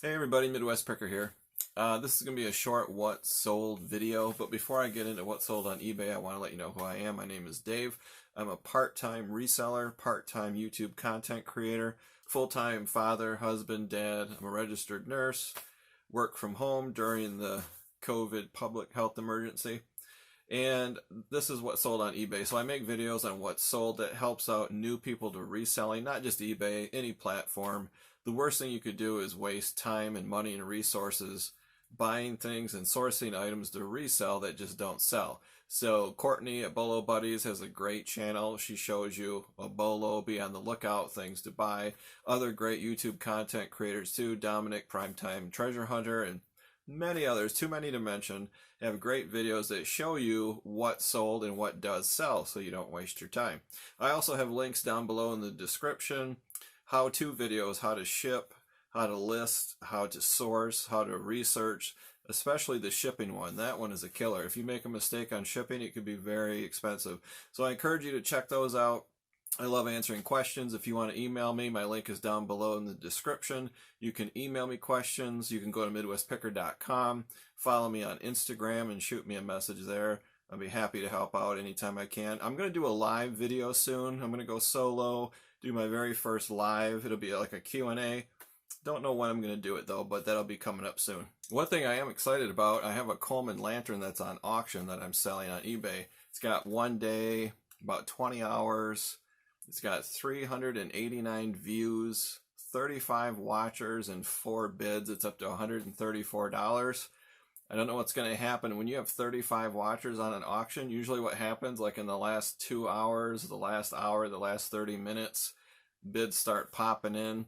Hey everybody, Midwest Picker here. This is going to be a short what sold video, but before I get into what sold on eBay, I want to let you know who I am. My name is Dave. I'm a part-time reseller, part-time YouTube content creator, full-time father, husband, dad. I'm a registered nurse, work from home during the COVID public health emergency. And this is what sold on eBay. So I make videos on what sold that helps out new people to reselling, not just eBay, any platform. The worst thing you could do is waste time and money and resources buying things and sourcing items to resell that just don't sell. So Courtney at BOLO Buddies has a great channel. She shows you a BOLO, be on the lookout, things to buy. Other great YouTube content creators too, Dominic, Primetime Treasure Hunter, and many others, too many to mention, have great videos that show you what sold and what does sell so you don't waste your time. I also have links down below in the description, how-to videos, how to ship, how to list, how to source, how to research, especially the shipping one. That one is a killer. If you make a mistake on shipping, it could be very expensive. So I encourage you to check those out. I love answering questions. If you want to email me, my link is down below in the description. You can email me questions. You can go to MidwestPicker.com, follow me on Instagram, and shoot me a message there. I'll be happy to help out anytime I can. I'm going to do a live video soon. I'm going to go solo, do my very first live. It'll be like a Q&A. Don't know when I'm going to do it though, but that'll be coming up soon. One thing I am excited about, I have a Coleman lantern that's on auction that I'm selling on eBay. It's got 1 day, about 20 hours. It's got 389 views, 35 watchers, and 4 bids. It's up to $134. I don't know what's going to happen. When you have 35 watchers on an auction, usually what happens, like in the last 2 hours, the last hour, the last 30 minutes, bids start popping in.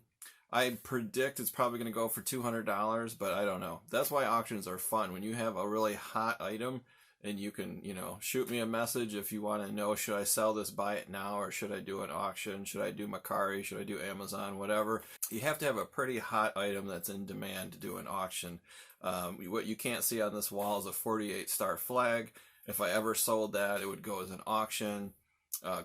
I predict it's probably going to go for $200, but I don't know. That's why auctions are fun. When you have a really hot item, and you can, shoot me a message if you want to know, should I sell this, buy it now, or should I do an auction? Should I do Mercari? Should I do Amazon? Whatever. You have to have a pretty hot item that's in demand to do an auction. What you can't see on this wall is a 48-star flag. If I ever sold that, it would go as an auction.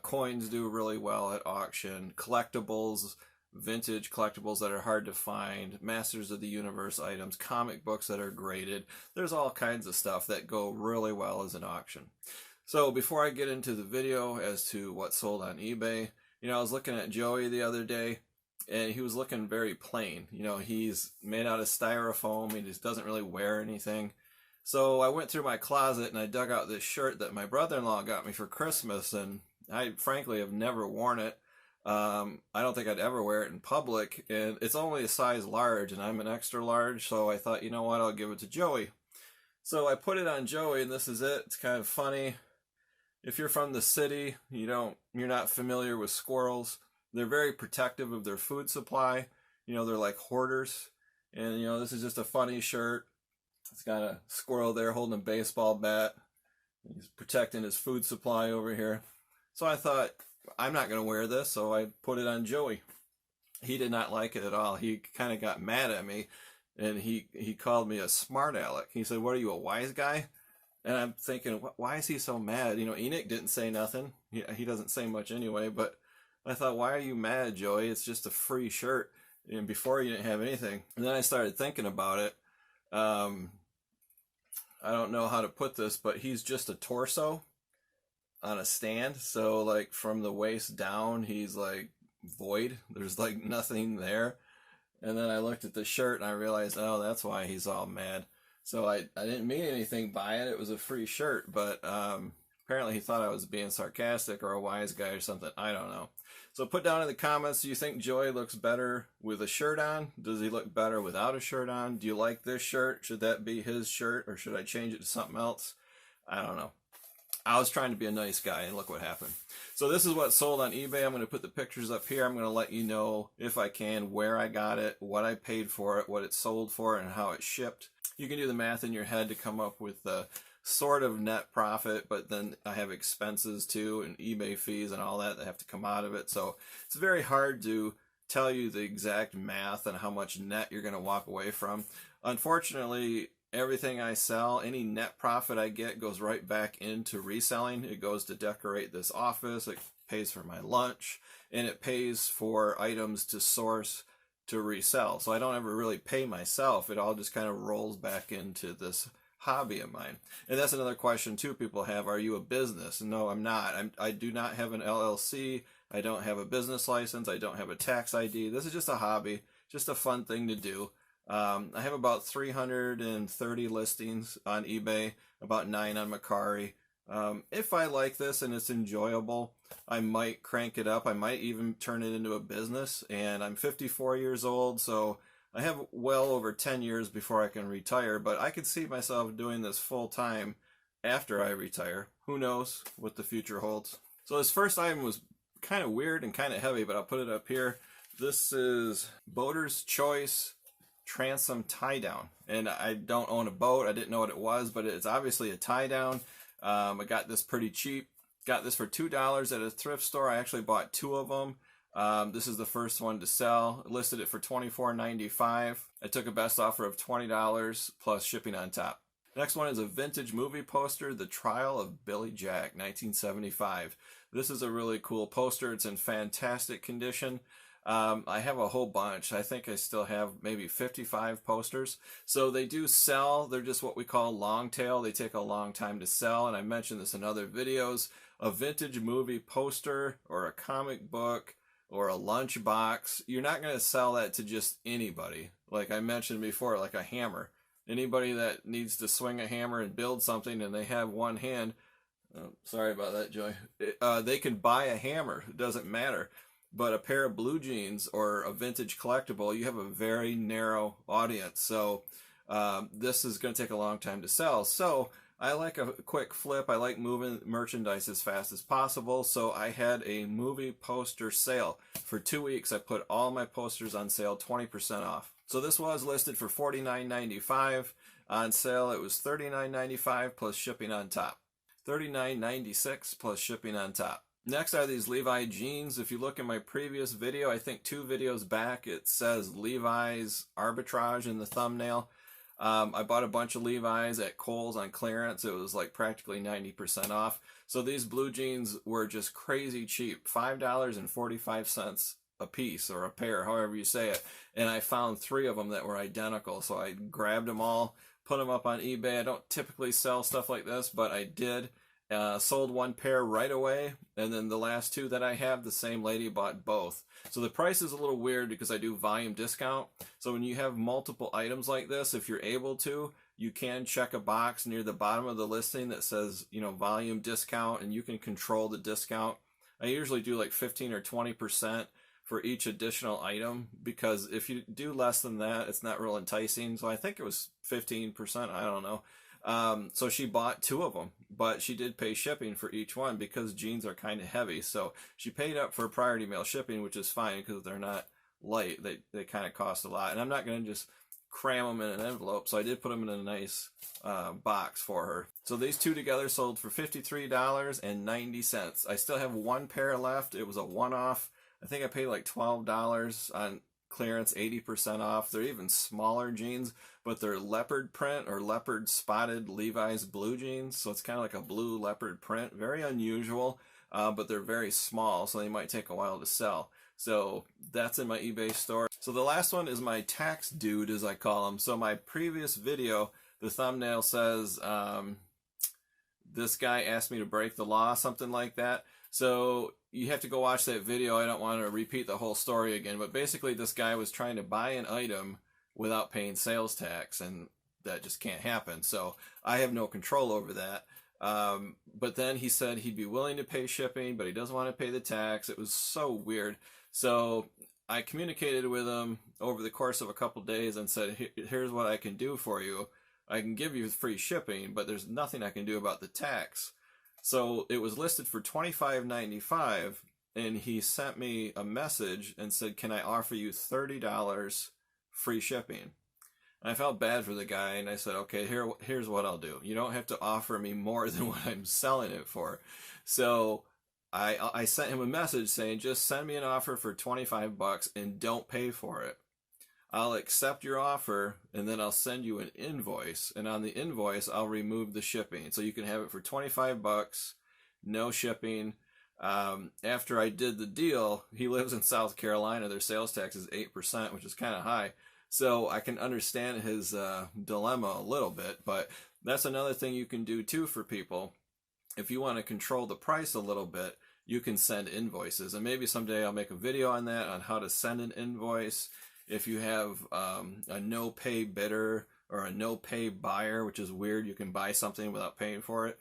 Coins do really well at auction. Collectibles, vintage collectibles that are hard to find, Masters of the Universe items, comic books that are graded. There's all kinds of stuff that go really well as an auction. So before I get into the video as to what sold on eBay, I was looking at Joey the other day and he was looking very plain. He's made out of styrofoam. He just doesn't really wear anything. So I went through my closet and I dug out this shirt that my brother-in-law got me for Christmas, and I frankly have never worn it. I don't think I'd ever wear it in public, and it's only a size large, and I'm an extra large, so I thought, you know what, I'll give it to Joey. So I put it on Joey, and this is it. It's kind of funny. If you're from the city, you're not familiar with squirrels. They're very protective of their food supply. They're like hoarders, and this is just a funny shirt. It's got a squirrel there holding a baseball bat. He's protecting his food supply over here. So I thought, I'm not going to wear this, so I put it on Joey. He did not like it at all. He kind of got mad at me, and he called me a smart aleck. He said, what are you, a wise guy? And I'm thinking, why is he so mad? Enoch didn't say nothing. He doesn't say much anyway, but I thought, why are you mad, Joey? It's just a free shirt. And before you didn't have anything. And then I started thinking about it. I don't know how to put this, but he's just a torso on a stand, so like from the waist down he's like void. There's like nothing there. And then I looked at the shirt and I realized, oh, that's why he's all mad. So I didn't mean anything by it. It was a free shirt, but apparently he thought I was being sarcastic or a wise guy or something. I don't know. So put down in the comments, do you think Joey looks better with a shirt on? Does he look better without a shirt on? Do you like this shirt? Should that be his shirt, or should I change it to something else? I don't know. I was trying to be a nice guy, and look what happened. So this is what sold on eBay. I'm going to put the pictures up here. I'm going to let you know, if I can, where I got it, what I paid for it, what it sold for, and how it shipped. You can do the math in your head to come up with the sort of net profit, but then I have expenses too, and eBay fees and all that have to come out of it. So it's very hard to tell you the exact math and how much net you're going to walk away from. Unfortunately, everything I sell, any net profit I get goes right back into reselling. It goes to decorate this office, it pays for my lunch, and it pays for items to source to resell. So I don't ever really pay myself. It all just kind of rolls back into this hobby of mine. And that's another question too people have. Are you a business? No, I'm not. I do not have an LLC. I don't have a business license. I don't have a tax ID. This is just a hobby, just a fun thing to do. I have about 330 listings on eBay, about 9 on Mercari. If I like this and it's enjoyable, I might crank it up. I might even turn it into a business. And I'm 54 years old, so I have well over 10 years before I can retire, but I could see myself doing this full time after I retire. Who knows what the future holds. So this first item was kind of weird and kind of heavy, but I'll put it up here. This is Boater's Choice Transom Tie Down. And I don't own a boat. I didn't know what it was, but it's obviously a tie down. I got this pretty cheap. Got this for $2 at a thrift store. I actually bought 2 of them. This is the first one to sell. I listed it for $24.95. I took a best offer of $20 plus shipping on top. Next one is a vintage movie poster, The Trial of Billy Jack, 1975. This is a really cool poster. It's in fantastic condition. I have a whole bunch. I think I still have maybe 55 posters. So they do sell. They're just what we call long tail. They take a long time to sell. And I mentioned this in other videos. A vintage movie poster or a comic book or a lunch box, you're not going to sell that to just anybody. Like I mentioned before, like a hammer. Anybody that needs to swing a hammer and build something and they have one hand, sorry about that, Joy, they can buy a hammer. It doesn't matter. But a pair of blue jeans or a vintage collectible, you have a very narrow audience. So this is going to take a long time to sell. So I like a quick flip. I like moving merchandise as fast as possible. So I had a movie poster sale. For 2 weeks, I put all my posters on sale, 20% off. So this was listed for $49.95. On sale, it was $39.95 plus shipping on top. $39.96 plus shipping on top. Next are these Levi jeans. If you look in my previous video, I think 2 videos back, it says Levi's Arbitrage in the thumbnail. I bought a bunch of Levi's at Kohl's on clearance. It was like practically 90% off. So these blue jeans were just crazy cheap, $5.45 a piece or a pair, however you say it. And I found 3 of them that were identical. So I grabbed them all, put them up on eBay. I don't typically sell stuff like this, but I did. Sold 1 pair right away, and then the last 2 that I have, the same lady bought both. So the price is a little weird because I do volume discount. So when you have multiple items like this, if you're able to, you can check a box near the bottom of the listing that says, you know, volume discount, and you can control the discount. I usually do like 15 or 20% for each additional item, because if you do less than that, it's not real enticing. So I think it was 15%, I don't know. So she bought 2 of them, but she did pay shipping for each one because jeans are kind of heavy. So she paid up for priority mail shipping, which is fine because they're not light. They kind of cost a lot. And I'm not going to just cram them in an envelope. So I did put them in a nice box for her. So these 2 together sold for $53.90. I still have 1 pair left. It was a one-off. I think I paid like $12 on clearance, 80% off. They're even smaller jeans, but they're leopard print or leopard spotted Levi's blue jeans. So it's kind of like a blue leopard print. Very unusual, but they're very small, so they might take a while to sell. So that's in my eBay store. So the last one is my tax dude, as I call him. So my previous video, the thumbnail says, this guy asked me to break the law, something like that. So you have to go watch that video. I don't want to repeat the whole story again, but basically this guy was trying to buy an item without paying sales tax, and that just can't happen. So I have no control over that. But then he said he'd be willing to pay shipping, but he doesn't want to pay the tax. It was so weird. So I communicated with him over the course of a couple days and said, here's what I can do for you. I can give you free shipping, but there's nothing I can do about the tax. So it was listed for $25.95, and he sent me a message and said, can I offer you $30 free shipping? And I felt bad for the guy, and I said, okay, here's what I'll do. You don't have to offer me more than what I'm selling it for. So I sent him a message saying, just send me an offer for $25 and don't pay for it. I'll accept your offer, and then I'll send you an invoice, and on the invoice I'll remove the shipping. So you can have it for $25, no shipping. After I did the deal, he lives in South Carolina. Their sales tax is 8%, which is kind of high. So I can understand his dilemma a little bit, but that's another thing you can do too for people. If you want to control the price a little bit, you can send invoices. And maybe someday I'll make a video on that, on how to send an invoice. If you have a no-pay bidder or a no-pay buyer, which is weird, you can buy something without paying for it.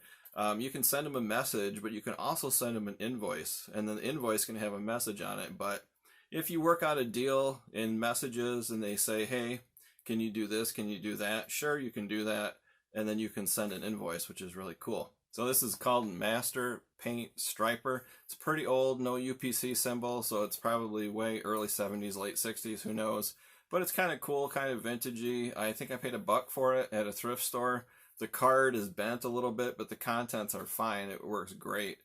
You can send them a message, but you can also send them an invoice. And then the invoice can have a message on it. But if you work out a deal in messages and they say, hey, can you do this? Can you do that? Sure, you can do that. And then you can send an invoice, which is really cool. So this is called Master Paint Striper. It's pretty old, no UPC symbol, so it's probably way early 70s, late 60s, who knows. But it's kind of cool, kind of vintagey. I think I paid $1 for it at a thrift store. The card is bent a little bit, but the contents are fine. It works great.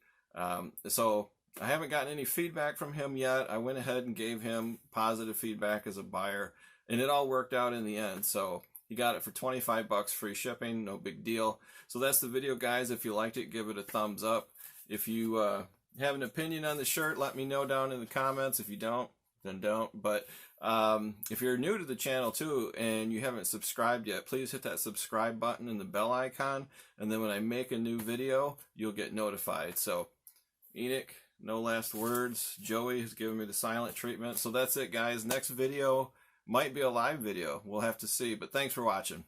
So I haven't gotten any feedback from him yet. I went ahead and gave him positive feedback as a buyer, and it all worked out in the end. So he got it for $25 free shipping, no big deal. So that's the video, guys. If you liked it, give it a thumbs up. If you have an opinion on the shirt, let me know down in the comments. If you don't, then don't. But if you're new to the channel too and you haven't subscribed yet, please hit that subscribe button and the bell icon. And then when I make a new video, you'll get notified. So Enoch, no last words. Joey has given me the silent treatment. So that's it, guys. Next video might be a live video. We'll have to see. But thanks for watching.